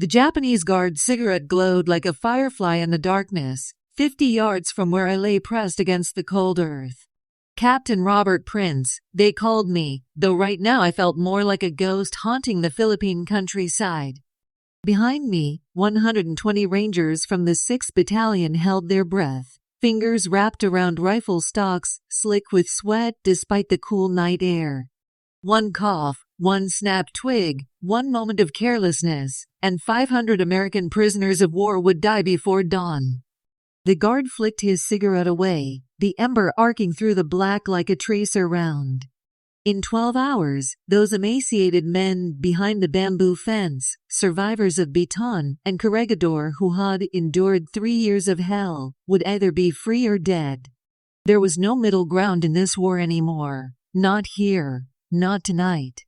The Japanese guard's cigarette glowed like a firefly in the darkness, 50 yards from where I lay pressed against the cold earth. Captain Robert Prince, they called me, though right now I felt more like a ghost haunting the Philippine countryside. Behind me, 120 Rangers from the 6th Battalion held their breath, fingers wrapped around rifle stocks, slick with sweat despite the cool night air. One cough, one snapped twig, one moment of carelessness, and 500 American prisoners of war would die before dawn. The guard flicked his cigarette away, the ember arcing through the black like a tracer round. In 12 hours, those emaciated men behind the bamboo fence, survivors of Bataan and Corregidor who had endured 3 years of hell, would either be free or dead. There was no middle ground in this war anymore. Not here. Not tonight.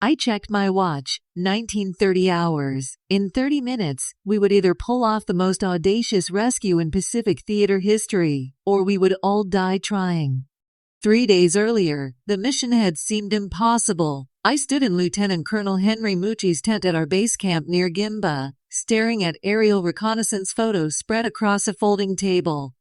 I checked my watch, 1930 hours. In 30 minutes, we would either pull off the most audacious rescue in Pacific theater history, or we would all die trying. 3 days earlier, the mission had seemed impossible. I stood in Lieutenant Colonel Henry Mucci's tent at our base camp near Gimba, staring at aerial reconnaissance photos spread across a folding table.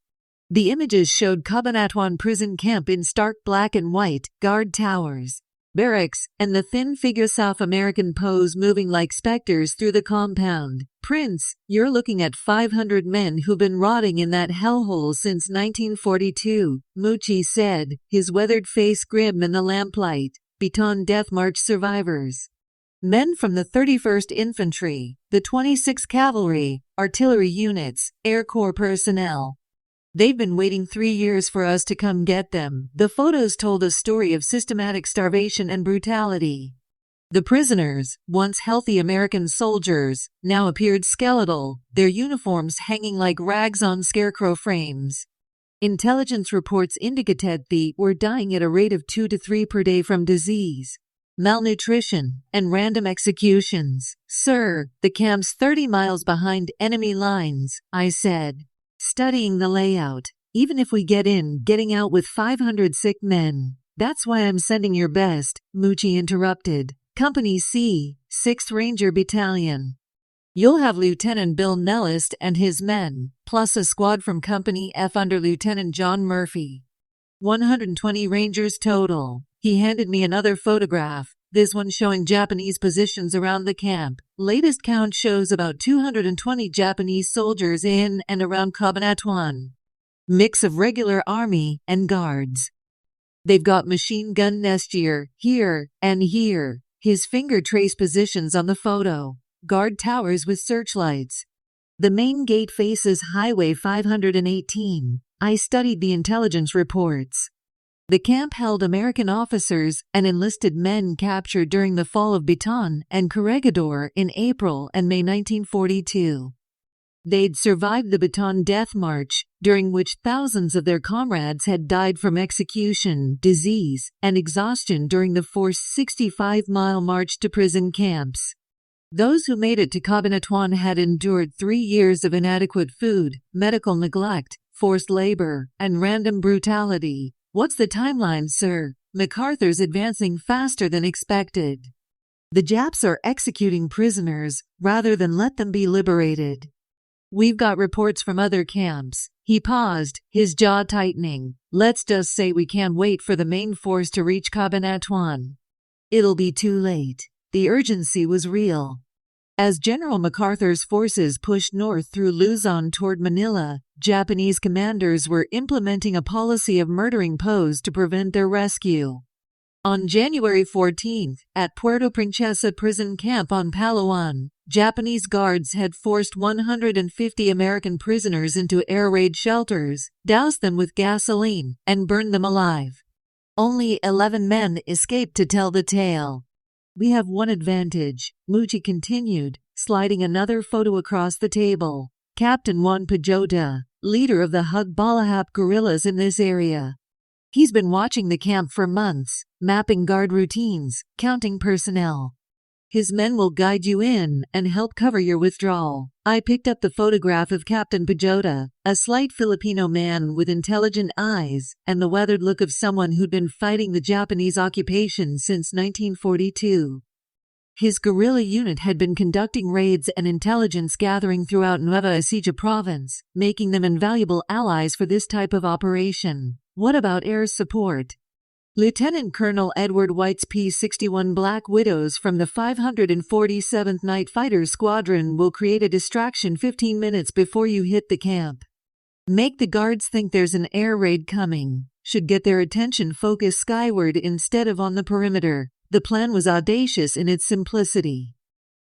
The images showed Cabanatuan prison camp in stark black and white, guard towers, barracks, and the thin figure South American pose moving like specters through the compound. Prince, you're looking at 500 men who've been rotting in that hellhole since 1942, Mucci said, his weathered face grim in the lamplight. Bataan Death March survivors. Men from the 31st Infantry, the 26th Cavalry, artillery units, Air Corps personnel. They've been waiting 3 years for us to come get them. The photos told a story of systematic starvation and brutality. The prisoners, once healthy American soldiers, now appeared skeletal, their uniforms hanging like rags on scarecrow frames. Intelligence reports indicated they were dying at a rate of 2 to 3 per day from disease, malnutrition, and random executions. Sir, the camp's 30 miles behind enemy lines, I said, studying the layout. Even if we get in, getting out with 500 sick men. That's why I'm sending your best, Mucci interrupted. Company C, 6th Ranger Battalion. You'll have Lieutenant Bill Nellist and his men, plus a squad from Company F under Lieutenant John Murphy. 120 Rangers total. He handed me another photograph, this one showing Japanese positions around the camp. Latest count shows about 220 Japanese soldiers in and around Cabanatuan. Mix of regular army and guards. They've got machine gun nest here, and here. His finger traced positions on the photo. Guard towers with searchlights. The main gate faces Highway 518. I studied the intelligence reports. The camp held American officers and enlisted men captured during the fall of Bataan and Corregidor in April and May 1942. They'd survived the Bataan Death March, during which thousands of their comrades had died from execution, disease, and exhaustion during the forced 65-mile march to prison camps. Those who made it to Cabanatuan had endured 3 years of inadequate food, medical neglect, forced labor, and random brutality. What's the timeline, sir? MacArthur's advancing faster than expected. The Japs are executing prisoners rather than let them be liberated. We've got reports from other camps. He paused, his jaw tightening. Let's just say we can't wait for the main force to reach Cabanatuan. It'll be too late. The urgency was real. As General MacArthur's forces pushed north through Luzon toward Manila, Japanese commanders were implementing a policy of murdering Poes to prevent their rescue. On January 14th, at Puerto Princesa prison camp on Palawan, Japanese guards had forced 150 American prisoners into air raid shelters, doused them with gasoline, and burned them alive. Only 11 men escaped to tell the tale. We have one advantage, Mucci continued, sliding another photo across the table. Captain Juan Pajota, leader of the Hukbalahap guerrillas in this area. He's been watching the camp for months, mapping guard routines, counting personnel. His men will guide you in and help cover your withdrawal. I picked up the photograph of Captain Pajota, a slight Filipino man with intelligent eyes and the weathered look of someone who'd been fighting the Japanese occupation since 1942. His guerrilla unit had been conducting raids and intelligence gathering throughout Nueva Ecija Province, making them invaluable allies for this type of operation. What about air support? Lieutenant Colonel Edward White's P-61 Black Widows from the 547th Night Fighters Squadron will create a distraction 15 minutes before you hit the camp. Make the guards think there's an air raid coming. Should get their attention focused skyward instead of on the perimeter. The plan was audacious in its simplicity.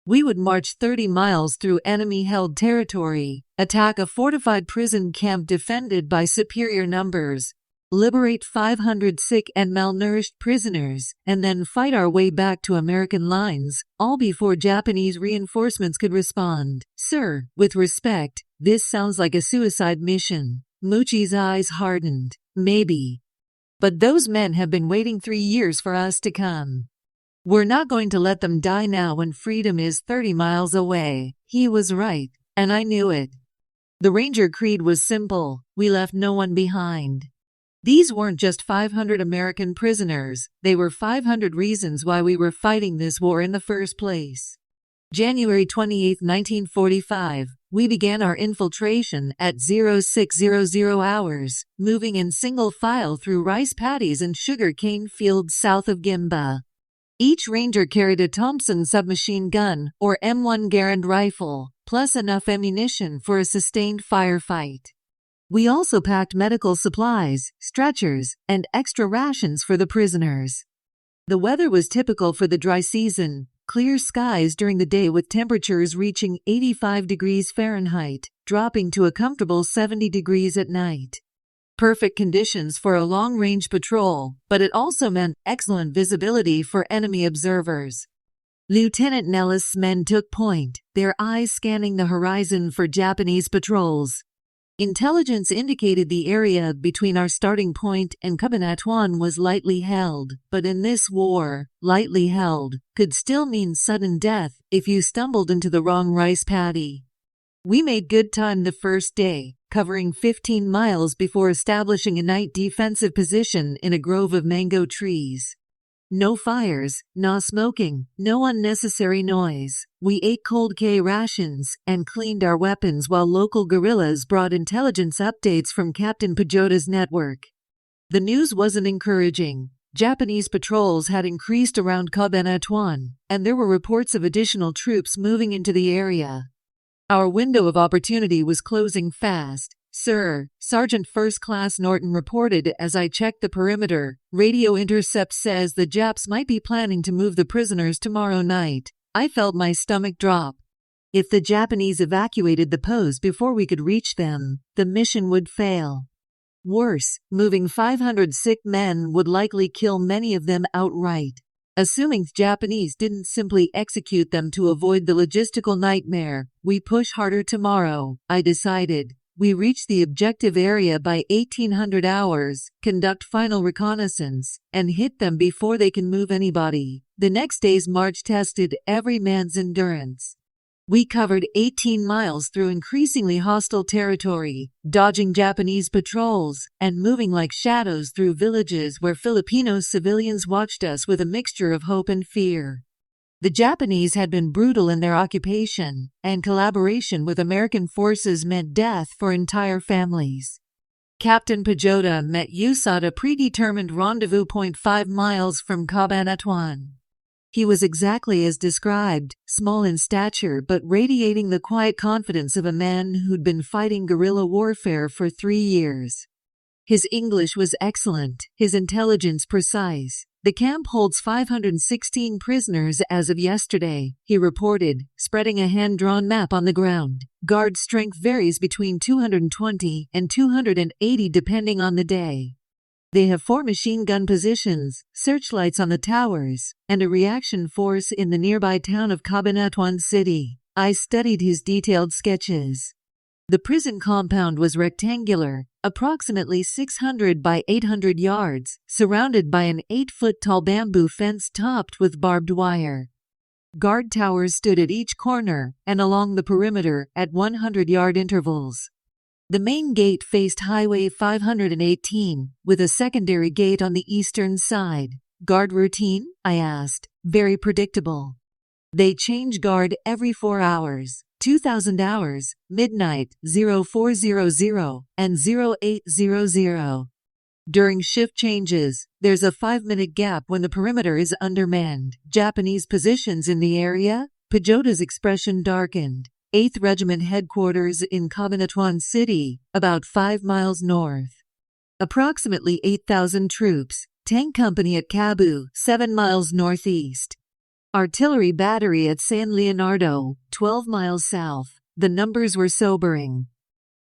We would march 30 miles through enemy-held territory, attack a fortified prison camp defended by superior numbers, liberate 500 sick and malnourished prisoners, and then fight our way back to American lines, all before Japanese reinforcements could respond. Sir, with respect, this sounds like a suicide mission. Muchi's eyes hardened. Maybe. But those men have been waiting 3 years for us to come. We're not going to let them die now when freedom is 30 miles away. He was right, and I knew it. The Ranger creed was simple. We left no one behind. These weren't just 500 American prisoners, they were 500 reasons why we were fighting this war in the first place. January 28, 1945, we began our infiltration at 0600 hours, moving in single file through rice paddies and sugar cane fields south of Gimba. Each Ranger carried a Thompson submachine gun or M1 Garand rifle, plus enough ammunition for a sustained firefight. We also packed medical supplies, stretchers, and extra rations for the prisoners. The weather was typical for the dry season, clear skies during the day with temperatures reaching 85 degrees Fahrenheit, dropping to a comfortable 70 degrees at night. Perfect conditions for a long-range patrol, but it also meant excellent visibility for enemy observers. Lieutenant Nellis' men took point, their eyes scanning the horizon for Japanese patrols. Intelligence indicated the area between our starting point and Cabanatuan was lightly held, but in this war, lightly held could still mean sudden death if you stumbled into the wrong rice paddy. We made good time the first day, covering 15 miles before establishing a night defensive position in a grove of mango trees. No fires, no smoking, no unnecessary noise. We ate cold K rations and cleaned our weapons while local guerrillas brought intelligence updates from Captain Pajota's network. The news wasn't encouraging. Japanese patrols had increased around Cabanatuan, and there were reports of additional troops moving into the area. Our window of opportunity was closing fast. Sir, Sergeant First Class Norton reported as I checked the perimeter. Radio intercept says the Japs might be planning to move the prisoners tomorrow night. I felt my stomach drop. If the Japanese evacuated the post before we could reach them, the mission would fail. Worse, moving 500 sick men would likely kill many of them outright. Assuming the Japanese didn't simply execute them to avoid the logistical nightmare, we push harder tomorrow, I decided. We reach the objective area by 1800 hours, conduct final reconnaissance, and hit them before they can move anybody. The next day's march tested every man's endurance. We covered 18 miles through increasingly hostile territory, dodging Japanese patrols, and moving like shadows through villages where Filipino civilians watched us with a mixture of hope and fear. The Japanese had been brutal in their occupation, and collaboration with American forces meant death for entire families. Captain Pajota met us at a predetermined rendezvous point 5 miles from Cabanatuan. He was exactly as described, small in stature but radiating the quiet confidence of a man who'd been fighting guerrilla warfare for 3 years. His English was excellent, his intelligence precise. The camp holds 516 prisoners as of yesterday, he reported, spreading a hand-drawn map on the ground. Guard strength varies between 220 and 280 depending on the day. They have 4 machine gun positions, searchlights on the towers, and a reaction force in the nearby town of Cabanatuan City. I studied his detailed sketches. The prison compound was rectangular, approximately 600 by 800 yards, surrounded by an 8-foot-tall bamboo fence topped with barbed wire. Guard towers stood at each corner and along the perimeter at 100-yard intervals. The main gate faced Highway 518, with a secondary gate on the eastern side. Guard routine? I asked. Very predictable. They change guard every 4 hours, 2000 hours, midnight, 0400, and 0800. During shift changes, there's a 5-minute gap when the perimeter is undermanned. Japanese positions in the area? Pajota's expression darkened. 8th Regiment headquarters in Cabanatuan City, about 5 miles north. Approximately 8,000 troops. Tank company at Cabu, 7 miles northeast. Artillery battery at San Leonardo, 12 miles south. The numbers were sobering.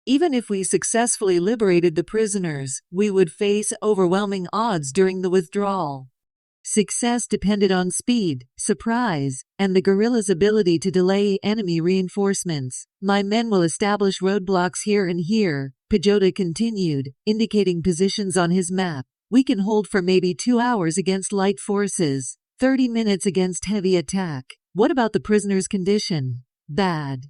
Even if we successfully liberated the prisoners, we would face overwhelming odds during the withdrawal. Success depended on speed, surprise, and the guerrillas' ability to delay enemy reinforcements. My men will establish roadblocks here and here, Pajota continued, indicating positions on his map. We can hold for maybe 2 hours against light forces, 30 minutes against heavy attack. What about the prisoners' condition? Bad.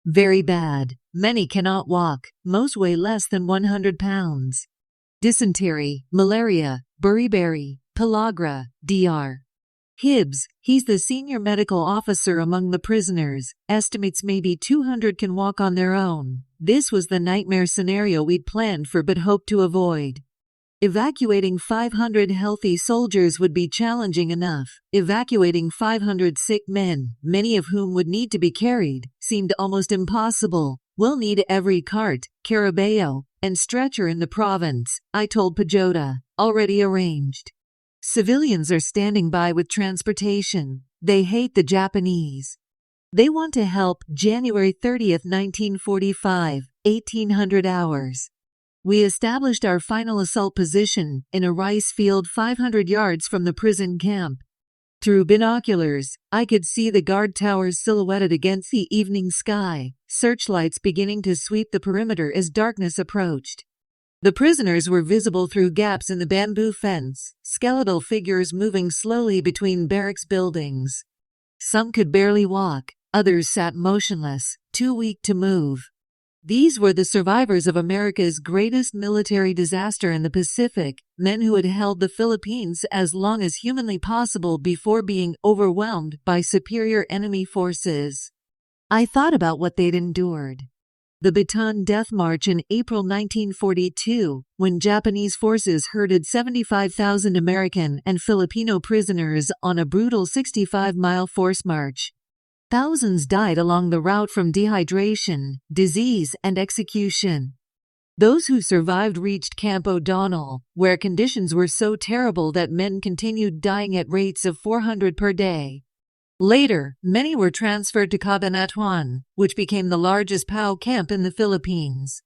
Very bad. Many cannot walk. Most weigh less than 100 pounds. Dysentery, malaria, beriberi, pellagra, Dr. Hibbs, he's the senior medical officer among the prisoners, estimates maybe 200 can walk on their own. This was the nightmare scenario we'd planned for but hoped to avoid. Evacuating 500 healthy soldiers would be challenging enough. Evacuating 500 sick men, many of whom would need to be carried, seemed almost impossible. We'll need every cart, carabao, and stretcher in the province, I told Pajota. Already arranged. Civilians are standing by with transportation. They hate the Japanese. They want to help. January 30th, 1945, 1800 hours. We established our final assault position in a rice field 500 yards from the prison camp. Through binoculars, I could see the guard towers silhouetted against the evening sky, searchlights beginning to sweep the perimeter as darkness approached. The prisoners were visible through gaps in the bamboo fence, skeletal figures moving slowly between barracks buildings. Some could barely walk, others sat motionless, too weak to move. These were the survivors of America's greatest military disaster in the Pacific, men who had held the Philippines as long as humanly possible before being overwhelmed by superior enemy forces. I thought about what they'd endured. The Bataan Death March in April 1942, when Japanese forces herded 75,000 American and Filipino prisoners on a brutal 65-mile force march. Thousands died along the route from dehydration, disease, and execution. Those who survived reached Camp O'Donnell, where conditions were so terrible that men continued dying at rates of 400 per day. Later, many were transferred to Cabanatuan, which became the largest POW camp in the Philippines.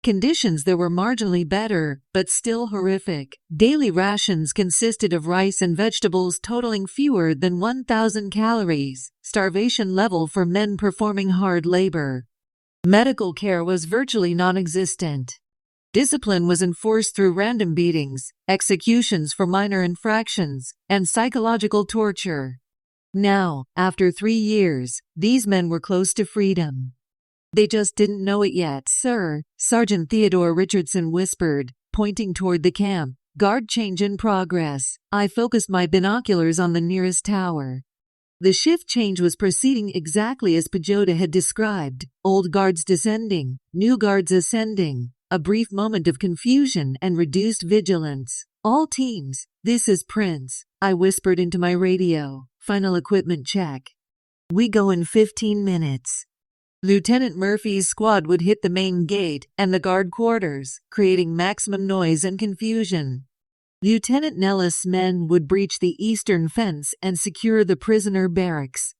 Conditions there were marginally better, but still horrific. Daily rations consisted of rice and vegetables totaling fewer than 1,000 calories, starvation level for men performing hard labor. Medical care was virtually non-existent. Discipline was enforced through random beatings, executions for minor infractions, and psychological torture. Now, after 3 years, these men were close to freedom. They just didn't know it yet, sir, Sergeant Theodore Richardson whispered, pointing toward the camp. Guard change in progress. I focused my binoculars on the nearest tower. The shift change was proceeding exactly as Pajota had described. Old guards descending, new guards ascending. A brief moment of confusion and reduced vigilance. All teams, this is Prince, I whispered into my radio. Final equipment check. We go in 15 minutes. Lieutenant Murphy's squad would hit the main gate and the guard quarters, creating maximum noise and confusion. Lieutenant Nellis' men would breach the eastern fence and secure the prisoner barracks.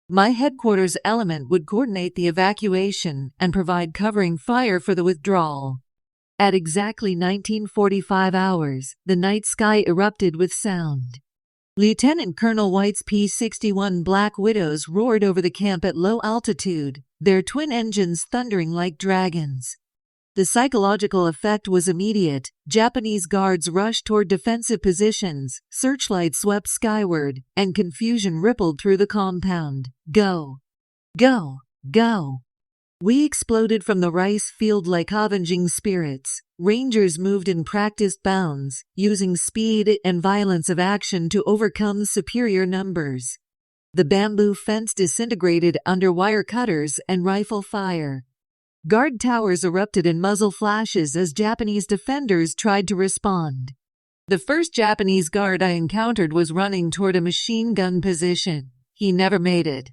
My headquarters element would coordinate the evacuation and provide covering fire for the withdrawal. At exactly 1945 hours, the night sky erupted with sound. Lieutenant Colonel White's P-61 Black Widows roared over the camp at low altitude, their twin engines thundering like dragons. The psychological effect was immediate. Japanese guards rushed toward defensive positions, searchlights swept skyward, and confusion rippled through the compound. Go! Go! Go! We exploded from the rice field like avenging spirits. Rangers moved in practiced bounds, using speed and violence of action to overcome superior numbers. The bamboo fence disintegrated under wire cutters and rifle fire. Guard towers erupted in muzzle flashes as Japanese defenders tried to respond. The first Japanese guard I encountered was running toward a machine gun position. He never made it.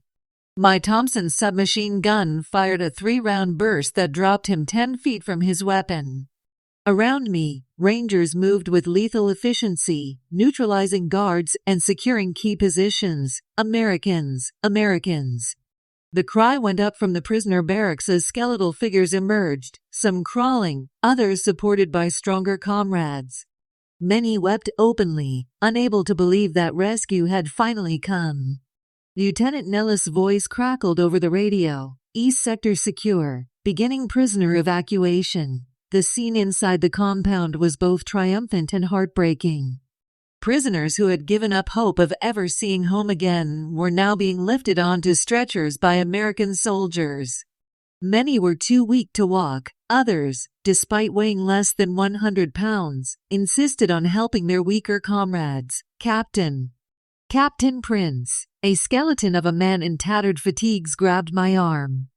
My Thompson submachine gun fired a 3-round burst that dropped him 10 feet from his weapon. Around me, Rangers moved with lethal efficiency, neutralizing guards and securing key positions. Americans, Americans. The cry went up from the prisoner barracks as skeletal figures emerged, some crawling, others supported by stronger comrades. Many wept openly, unable to believe that rescue had finally come. Lieutenant Nellis' voice crackled over the radio. East sector secure, beginning prisoner evacuation. The scene inside the compound was both triumphant and heartbreaking. Prisoners who had given up hope of ever seeing home again were now being lifted onto stretchers by American soldiers. Many were too weak to walk. Others, despite weighing less than 100 pounds, insisted on helping their weaker comrades. Captain Prince, a skeleton of a man in tattered fatigues, grabbed my arm.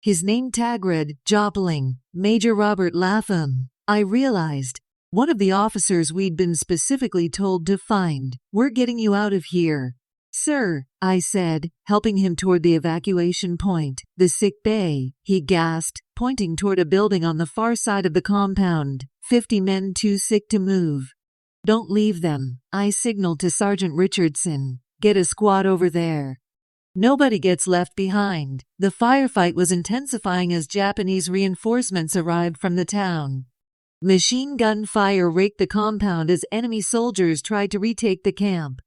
His name tag read, Jopling, Major Robert Lapham. I realized, one of the officers we'd been specifically told to find. We're getting you out of here. Sir, I said, helping him toward the evacuation point. The sick bay, he gasped, pointing toward a building on the far side of the compound. 50 men too sick to move. Don't leave them, I signaled to Sergeant Richardson. Get a squad over there. Nobody gets left behind. The firefight was intensifying as Japanese reinforcements arrived from the town. Machine gun fire raked the compound as enemy soldiers tried to retake the camp.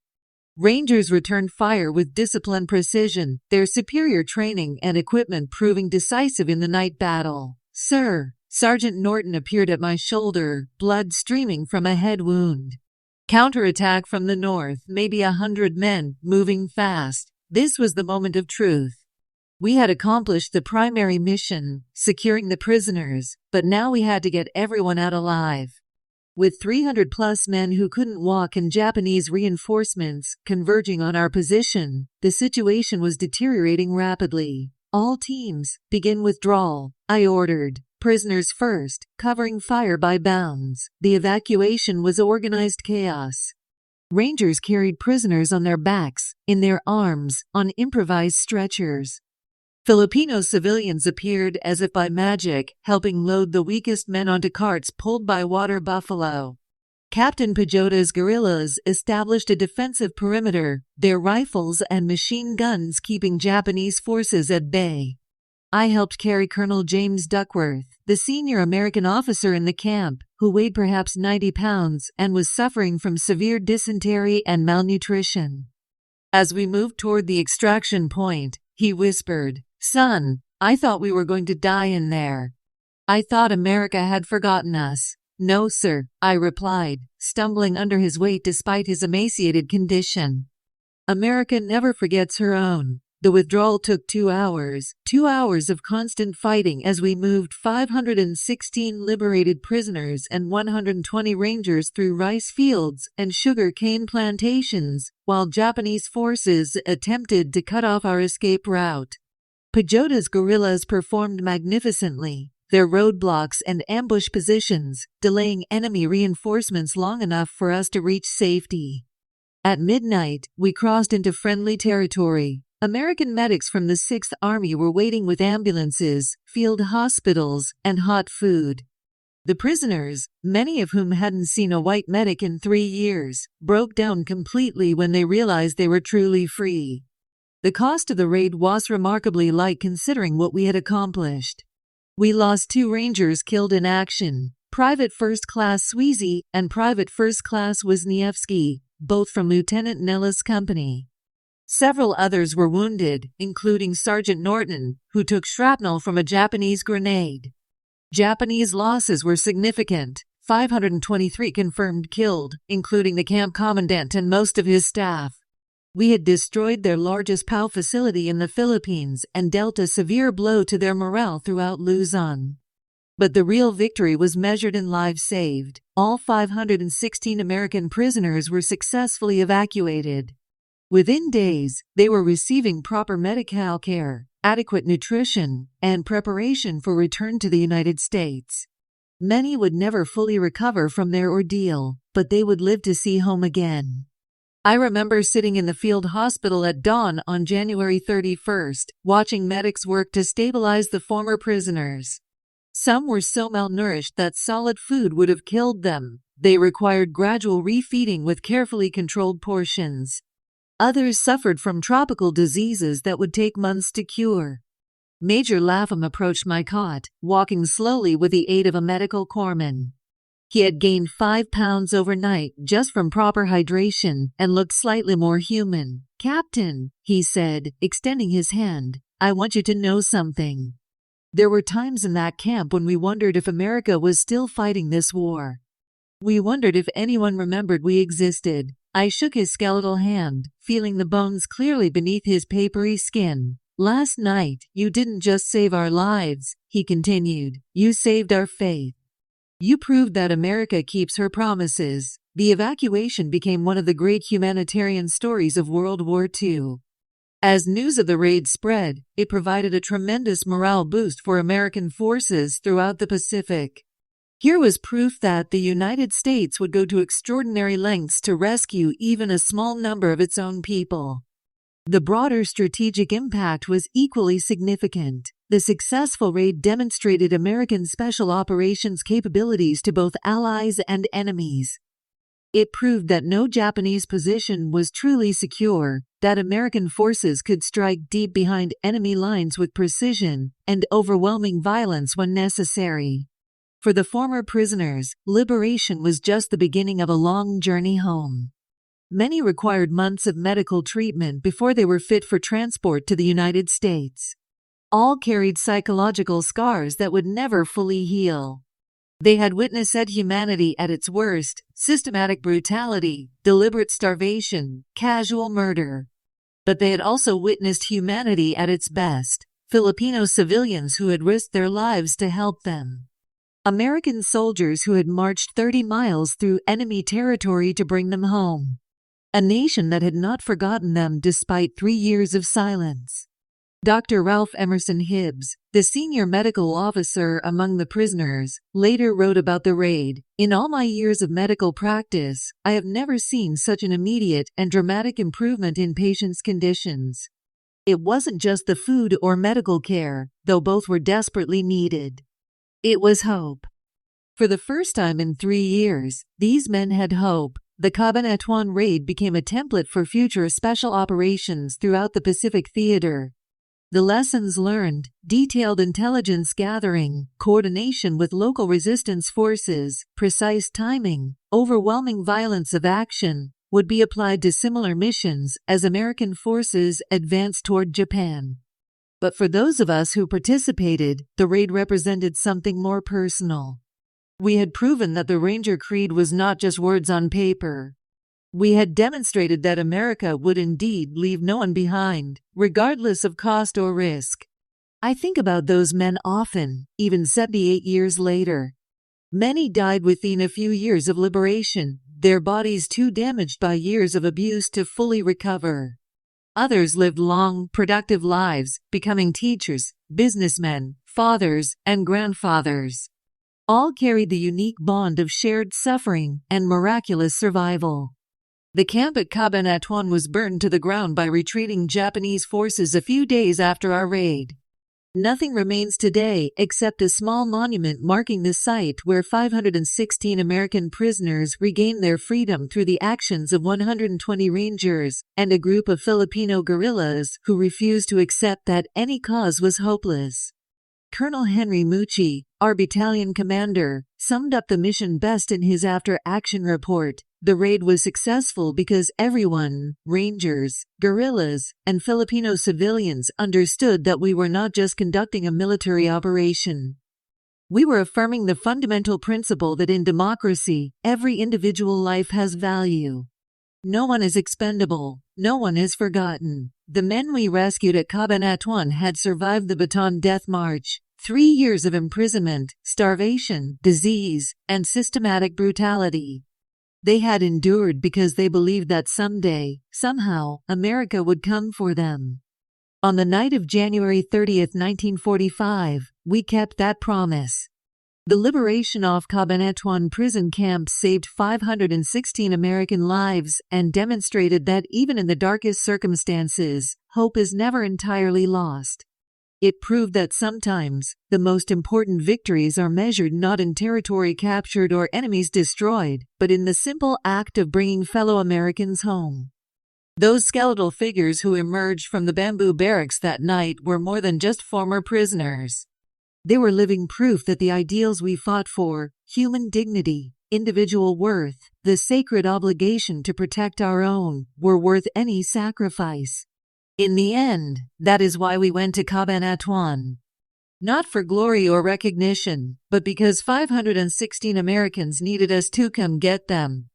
Rangers returned fire with disciplined precision, their superior training and equipment proving decisive in the night battle. Sir, Sergeant Norton appeared at my shoulder, blood streaming from a head wound. Counterattack from the north, maybe 100 men, moving fast. This was the moment of truth. We had accomplished the primary mission, securing the prisoners, but now we had to get everyone out alive. With 300-plus men who couldn't walk and Japanese reinforcements converging on our position, the situation was deteriorating rapidly. All teams, begin withdrawal, I ordered. Prisoners first, covering fire by bounds. The evacuation was organized chaos. Rangers carried prisoners on their backs, in their arms, on improvised stretchers. Filipino civilians appeared as if by magic, helping load the weakest men onto carts pulled by water buffalo. Captain Pajota's guerrillas established a defensive perimeter, their rifles and machine guns keeping Japanese forces at bay. I helped carry Colonel James Duckworth, the senior American officer in the camp, who weighed perhaps 90 pounds and was suffering from severe dysentery and malnutrition. As we moved toward the extraction point, he whispered, "Son, I thought we were going to die in there. I thought America had forgotten us." "No, sir," I replied, stumbling under his weight despite his emaciated condition. America never forgets her own. The withdrawal took 2 hours, 2 hours of constant fighting as we moved 516 liberated prisoners and 120 Rangers through rice fields and sugar cane plantations, while Japanese forces attempted to cut off our escape route. Pajota's guerrillas performed magnificently, their roadblocks and ambush positions, delaying enemy reinforcements long enough for us to reach safety. At midnight, we crossed into friendly territory. American medics from the 6th Army were waiting with ambulances, field hospitals, and hot food. The prisoners, many of whom hadn't seen a white medic in 3 years, broke down completely when they realized they were truly free. The cost of the raid was remarkably light considering what we had accomplished. We lost 2 Rangers killed in action, Private First Class Sweezy and Private First Class Wisniewski, both from Lieutenant Nellis' company. Several others were wounded, including Sergeant Norton, who took shrapnel from a Japanese grenade. Japanese losses were significant, 523 confirmed killed, including the camp commandant and most of his staff. We had destroyed their largest POW facility in the Philippines and dealt a severe blow to their morale throughout Luzon. But the real victory was measured in lives saved. All 516 American prisoners were successfully evacuated. Within days, they were receiving proper medical care, adequate nutrition, and preparation for return to the United States. Many would never fully recover from their ordeal, but they would live to see home again. I remember sitting in the field hospital at dawn on January 31st, watching medics work to stabilize the former prisoners. Some were so malnourished that solid food would have killed them. They required gradual refeeding with carefully controlled portions. Others suffered from tropical diseases that would take months to cure. Major Lapham approached my cot, walking slowly with the aid of a medical corpsman. He had gained 5 pounds overnight just from proper hydration and looked slightly more human. "Captain," he said, extending his hand, "I want you to know something." There were times in that camp when we wondered if America was still fighting this war. We wondered if anyone remembered we existed. I shook his skeletal hand, feeling the bones clearly beneath his papery skin. "Last night, you didn't just save our lives," he continued. "You saved our faith. You proved that America keeps her promises." The evacuation became one of the great humanitarian stories of World War II. As news of the raid spread, it provided a tremendous morale boost for American forces throughout the Pacific. Here was proof that the United States would go to extraordinary lengths to rescue even a small number of its own people. The broader strategic impact was equally significant. The successful raid demonstrated American special operations capabilities to both allies and enemies. It proved that no Japanese position was truly secure, that American forces could strike deep behind enemy lines with precision and overwhelming violence when necessary. For the former prisoners, liberation was just the beginning of a long journey home. Many required months of medical treatment before they were fit for transport to the United States. All carried psychological scars that would never fully heal. They had witnessed humanity at its worst: systematic brutality, deliberate starvation, casual murder. But they had also witnessed humanity at its best: Filipino civilians who had risked their lives to help them. American soldiers who had marched 30 miles through enemy territory to bring them home. A nation that had not forgotten them despite 3 years of silence. Dr. Ralph Emerson Hibbs, the senior medical officer among the prisoners, later wrote about the raid, "In all my years of medical practice, I have never seen such an immediate and dramatic improvement in patients' conditions. It wasn't just the food or medical care, though both were desperately needed. It was hope." For the first time in 3 years, these men had hope. The Cabanatuan raid became a template for future special operations throughout the Pacific theater. The lessons learned, detailed intelligence gathering, coordination with local resistance forces, precise timing, overwhelming violence of action, would be applied to similar missions as American forces advanced toward Japan. But for those of us who participated, the raid represented something more personal. We had proven that the Ranger Creed was not just words on paper. We had demonstrated that America would indeed leave no one behind, regardless of cost or risk. I think about those men often, even 78 years later. Many died within a few years of liberation, their bodies too damaged by years of abuse to fully recover. Others lived long, productive lives, becoming teachers, businessmen, fathers, and grandfathers. All carried the unique bond of shared suffering and miraculous survival. The camp at Cabanatuan was burned to the ground by retreating Japanese forces a few days after our raid. Nothing remains today except a small monument marking the site where 516 American prisoners regained their freedom through the actions of 120 Rangers and a group of Filipino guerrillas who refused to accept that any cause was hopeless. Colonel Henry Mucci, our battalion commander, summed up the mission best in his after-action report. The raid was successful because everyone, Rangers, guerrillas, and Filipino civilians, understood that we were not just conducting a military operation. We were affirming the fundamental principle that in democracy, every individual life has value. No one is expendable. No one is forgotten. The men we rescued at Cabanatuan had survived the Bataan Death March, 3 years of imprisonment, starvation, disease, and systematic brutality. They had endured because they believed that someday, somehow, America would come for them. On the night of January 30th, 1945, we kept that promise. The liberation of Cabanatuan prison camp saved 516 American lives and demonstrated that even in the darkest circumstances, hope is never entirely lost. It proved that sometimes, the most important victories are measured not in territory captured or enemies destroyed, but in the simple act of bringing fellow Americans home. Those skeletal figures who emerged from the bamboo barracks that night were more than just former prisoners. They were living proof that the ideals we fought for, human dignity, individual worth, the sacred obligation to protect our own, were worth any sacrifice. In the end, that is why we went to Cabanatuan. Not for glory or recognition, but because 516 Americans needed us to come get them.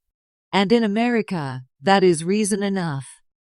And in America, that is reason enough.